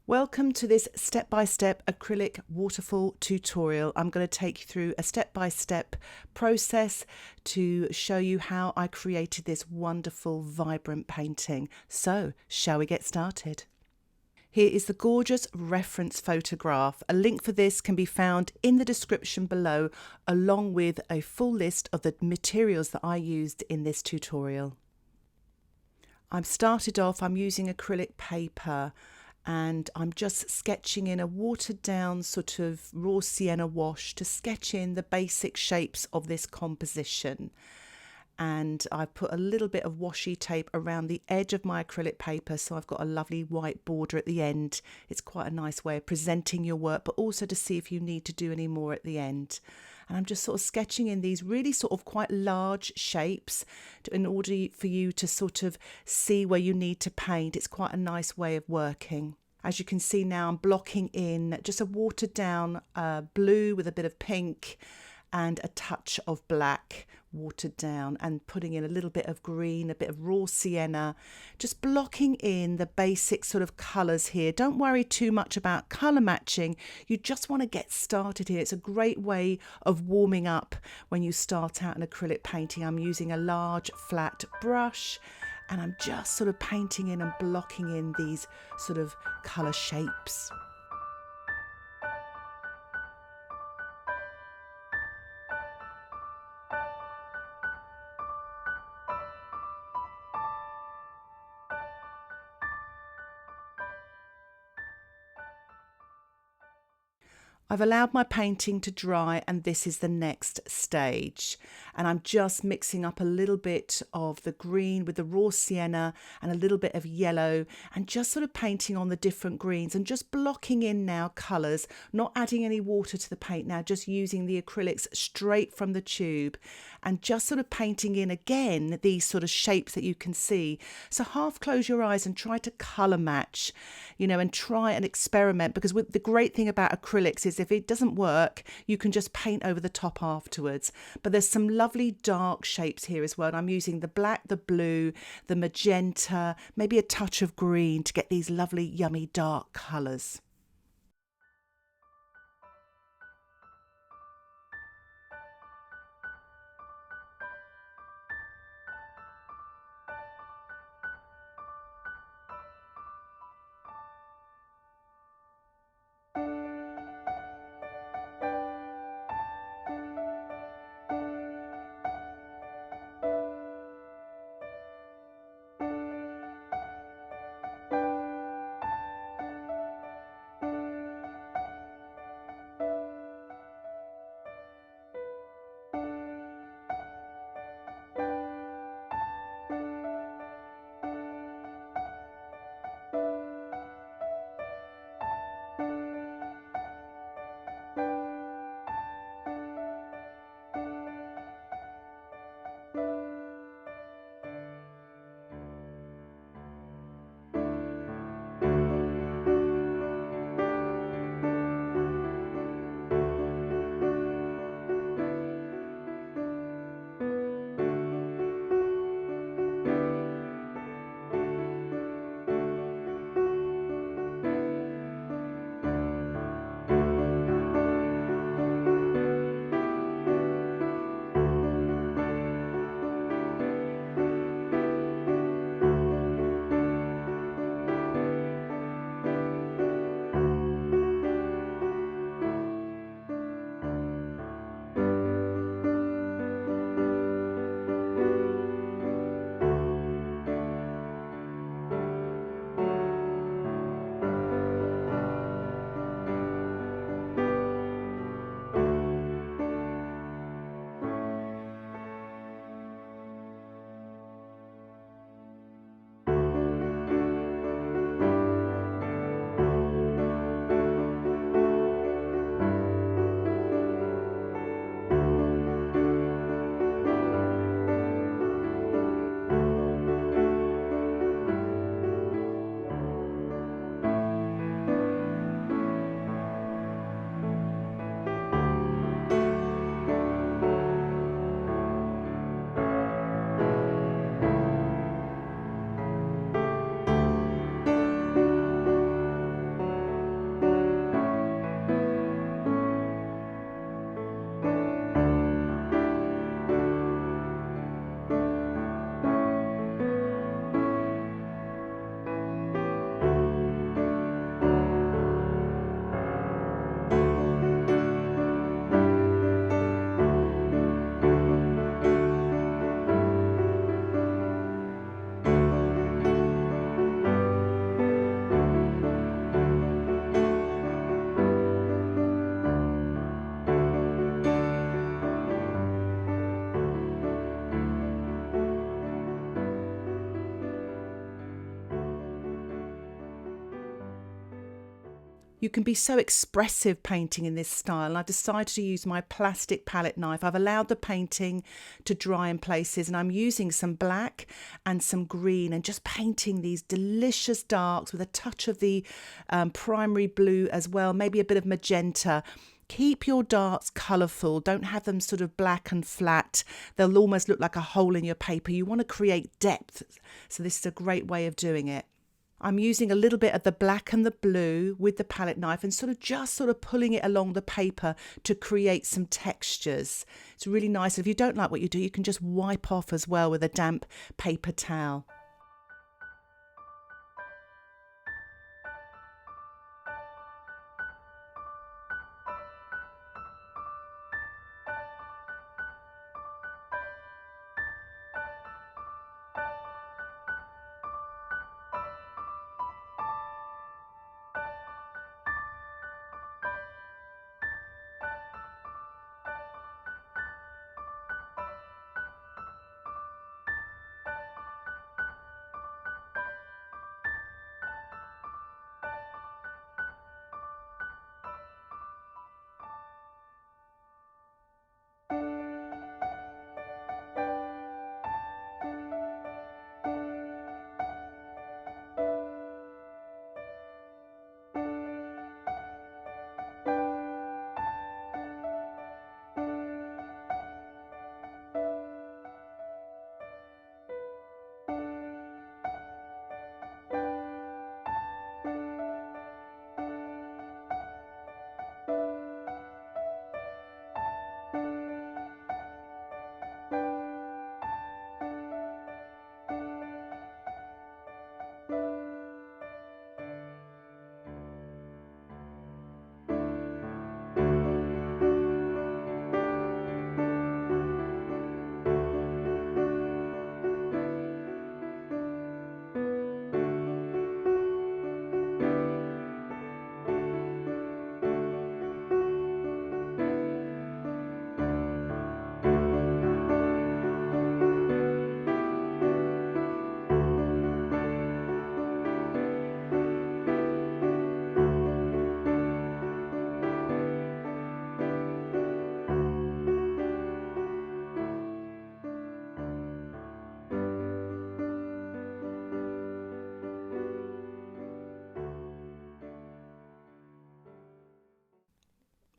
Welcome to this step-by-step acrylic waterfall tutorial. I'm going to take you through a step-by-step process to show you how I created this wonderful, vibrant painting. So, shall we get started? Here is the gorgeous reference photograph. A link for this can be found in the description below, along with a full list of the materials that I used in this tutorial. I'm using acrylic paper, and I'm just sketching in a watered down sort of raw sienna wash to sketch in the basic shapes of this composition. And I put a little bit of washi tape around the edge of my acrylic paper, so I've got a lovely white border at the end. It's quite a nice way of presenting your work, but also to see if you need to do any more at the end. And I'm just sort of sketching in these really sort of quite large shapes in order for you to sort of see where you need to paint. It's quite a nice way of working. As you can see now, I'm blocking in just a watered down blue with a bit of pink and a touch of black watered down, and putting in a little bit of green, a bit of raw sienna, just blocking in the basic sort of colours here. Don't worry too much about colour matching. You just want to get started here. It's a great way of warming up when you start out in acrylic painting. I'm using a large flat brush, and I'm just sort of painting in and blocking in these sort of colour shapes. I've allowed my painting to dry, and this is the next stage. And I'm just mixing up a little bit of the green with the raw sienna and a little bit of yellow, and just sort of painting on the different greens and just blocking in now colours, not adding any water to the paint now, just using the acrylics straight from the tube and just sort of painting in again these sort of shapes that you can see. So half close your eyes and try to colour match, and try and experiment, because the great thing about acrylics is if it doesn't work, you can just paint over the top afterwards. But there's some lovely dark shapes here as well. I'm using the black, the blue, the magenta, maybe a touch of green to get these lovely, yummy dark colours. You can be so expressive painting in this style, and I've decided to use my plastic palette knife. I've allowed the painting to dry in places, and I'm using some black and some green and just painting these delicious darks with a touch of the primary blue as well, maybe a bit of magenta. Keep your darks colourful, don't have them sort of black and flat. They'll almost look like a hole in your paper. You want to create depth, so this is a great way of doing it. I'm using a little bit of the black and the blue with the palette knife and just pulling it along the paper to create some textures. It's really nice. If you don't like what you do, you can just wipe off as well with a damp paper towel.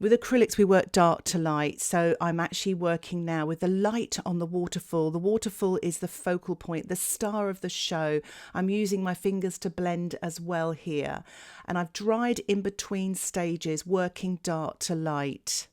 With acrylics, we work dark to light, so I'm actually working now with the light on the waterfall. The waterfall is the focal point, the star of the show. I'm using my fingers to blend as well here, and I've dried in between stages, working dark to light.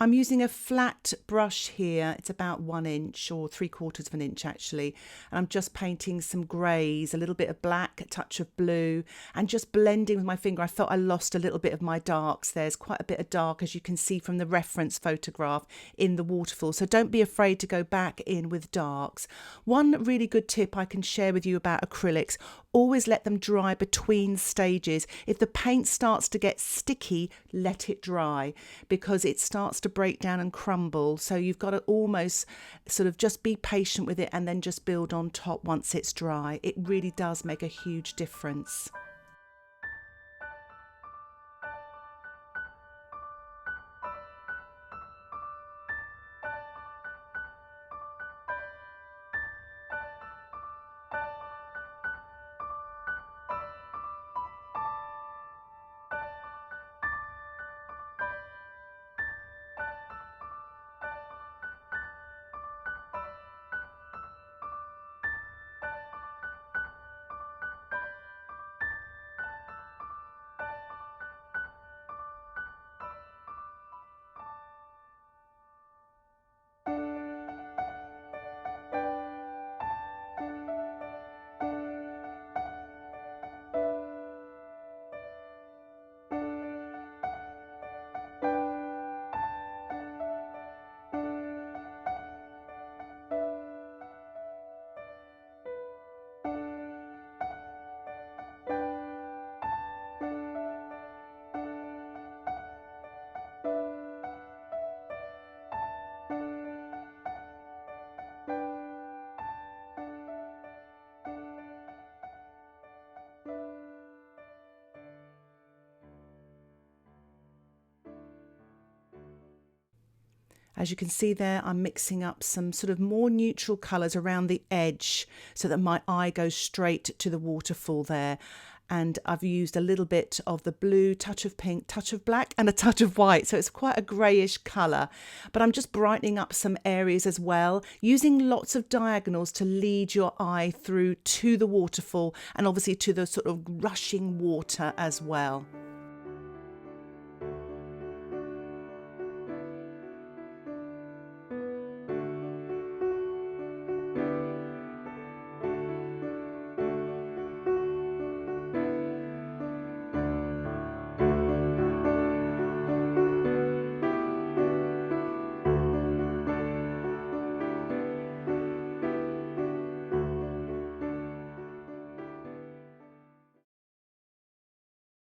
I'm using a flat brush here. It's about 1 inch or 3/4 of an inch actually. And I'm just painting some greys, a little bit of black, a touch of blue, and just blending with my finger. I felt I lost a little bit of my darks. There's quite a bit of dark, as you can see from the reference photograph in the waterfall. So don't be afraid to go back in with darks. One really good tip I can share with you about acrylics: always let them dry between stages. If the paint starts to get sticky, let it dry, because it starts to break down and crumble. So you've got to almost sort of just be patient with it and then just build on top once it's dry. It really does make a huge difference. As you can see there, I'm mixing up some sort of more neutral colours around the edge so that my eye goes straight to the waterfall there. And I've used a little bit of the blue, touch of pink, touch of black, and a touch of white. So it's quite a greyish colour. But I'm just brightening up some areas as well, using lots of diagonals to lead your eye through to the waterfall and obviously to the sort of rushing water as well.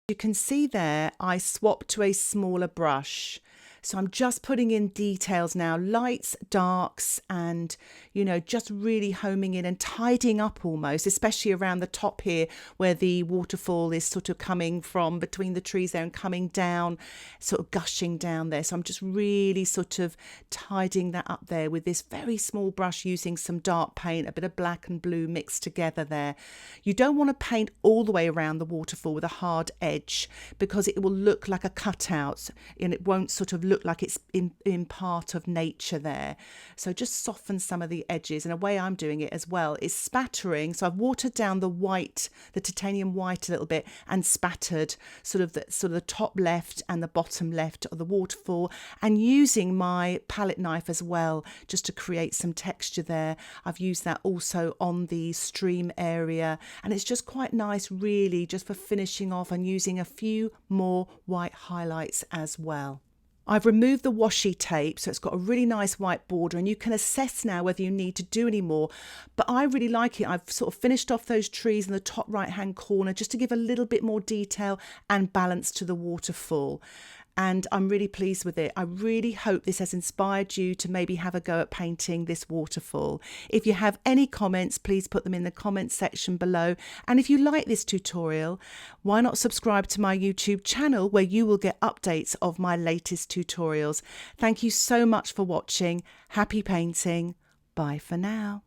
You can see there I swapped to a smaller brush. So I'm just putting in details now, lights, darks, and, you know, just really homing in and tidying up almost, especially around the top here where the waterfall is sort of coming from between the trees there and coming down, sort of gushing down there. So I'm just really sort of tidying that up there with this very small brush, using some dark paint, a bit of black and blue mixed together there. You don't want to paint all the way around the waterfall with a hard edge, because it will look like a cutout and it won't sort of look like it's in part of nature there. So just soften some of the edges, and a way I'm doing it as well is spattering. So I've watered down the white, the titanium white a little bit, and spattered sort of the top left and the bottom left of the waterfall, and using my palette knife as well just to create some texture there. I've used that also on the stream area, and it's just quite nice really just for finishing off, and using a few more white highlights as well. I've removed the washi tape, so it's got a really nice white border, and you can assess now whether you need to do any more. But I really like it. I've sort of finished off those trees in the top right hand corner just to give a little bit more detail and balance to the waterfall. And I'm really pleased with it. I really hope this has inspired you to maybe have a go at painting this waterfall. If you have any comments, please put them in the comments section below. And if you like this tutorial, why not subscribe to my YouTube channel, where you will get updates of my latest tutorials. Thank you so much for watching. Happy painting. Bye for now.